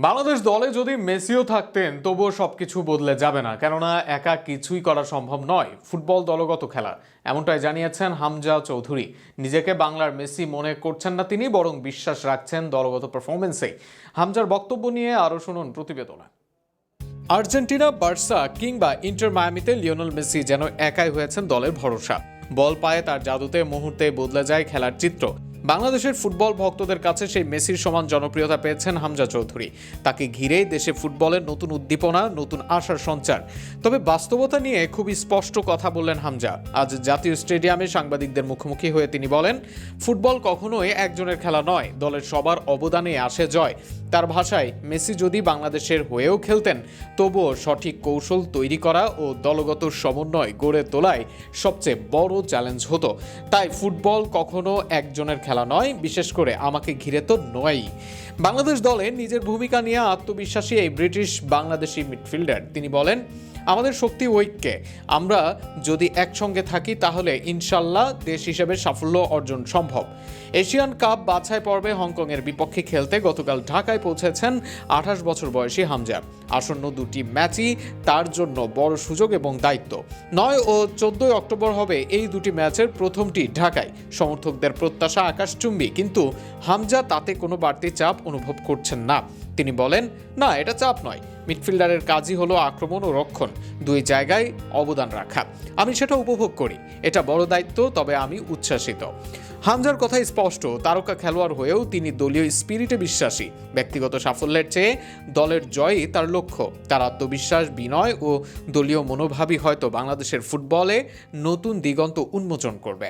বাংলাদেশ দলে যদি মেসিও থাকতেন তবুও সবকিছু বদলে যাবে না, কেননা একা কিছুই করা সম্ভব নয়। ফুটবল দলগত খেলা, এমনটাই জানিয়েছেন হামজা চৌধুরী। নিজেকে বাংলার মেসি মনে করছেন না তিনি, বরং বিশ্বাস রাখছেন দলগত পারফরমেন্সে। হামজার বক্তব্য নিয়ে আরো শুনুন প্রতিবেদনে। আর্জেন্টিনা, বার্সা কিংবা ইন্টার মায়ামিতে লিওনেল মেসি যেন একাই হয়েছেন দলের ভরসা। বল পায়ে তার জাদুতে মুহূর্তে বদলে যায় খেলার চিত্র। বাংলাদেশের ফুটবল ভক্তদের কাছে সেই মেসির সমান জনপ্রিয়তা পেয়েছেন হামজা চৌধুরী। তাকে ঘিরেই দেশে ফুটবলের নতুন উদ্দীপনা, নতুন আশার সঞ্চার। তবে বাস্তবতা নিয়ে খুবই স্পষ্ট কথা বললেন হামজা। আজ জাতীয় স্টেডিয়ামে সাংবাদিকদের মুখোমুখি হয়ে তিনি বলেন, ফুটবল কখনোই একজনের খেলা নয়, দলের সবার অবদানে আসে জয়। তার ভাষায়, মেসি যদি বাংলাদেশের হয়েও খেলতেন তবুও সঠিক কৌশল তৈরি করা ও দলগত সমন্বয় গড়ে তোলাই সবচেয়ে বড় চ্যালেঞ্জ হতো। তাই ফুটবল কখনো একজনের খেলা নয়, বিশেষ করে আমাকে ঘিরে তো নয়ই। বাংলাদেশ দলে নিজের ভূমিকা নিয়ে আত্মবিশ্বাসী এই ব্রিটিশ বাংলাদেশি মিডফিল্ডার তিনি বলেন, আমাদের শক্তি ঐক্যে। আমরা যদি একসঙ্গে থাকি তাহলে ইনশাল্লাহ দেশ হিসেবে সাফল্য অর্জন সম্ভব। এশিয়ান কাপ বাছাই পর্বে হংকংয়ের বিপক্ষে খেলতে গতকাল ঢাকায় পৌঁছেছেন 28 বছর বয়সী হামজা। আসন্ন দুটি ম্যাচই তার জন্য বড় সুযোগ এবং দায়িত্ব। 9 ও 14 অক্টোবর হবে এই দুটি ম্যাচের প্রথমটি ঢাকায়। সমর্থকদের প্রত্যাশা আকাশচুম্বী, কিন্তু হামজা তাতে কোনো বাড়তি চাপ অনুভব করছেন না। তিনি বলেন, না, এটা চাপ নয়। মিডফিল্ডারের কাজই হলো আক্রমণ ও রক্ষণ, দুই জায়গায় অবদান রাখা। আমি সেটা উপভোগ করি। এটা বড় দায়িত্ব, তবে আমি উচ্ছ্বাসিত। হামজার কথাই স্পষ্ট, তারকা খেলোয়াড় হয়েও তিনি দলীয় স্পিরিটে বিশ্বাসী। ব্যক্তিগত সাফল্যের চেয়ে দলের জয়ই তার লক্ষ্য। তার আত্মবিশ্বাস, বিনয় ও দলীয় মনোভাবই হয়তো বাংলাদেশের ফুটবলে নতুন দিগন্ত উন্মোচন করবে।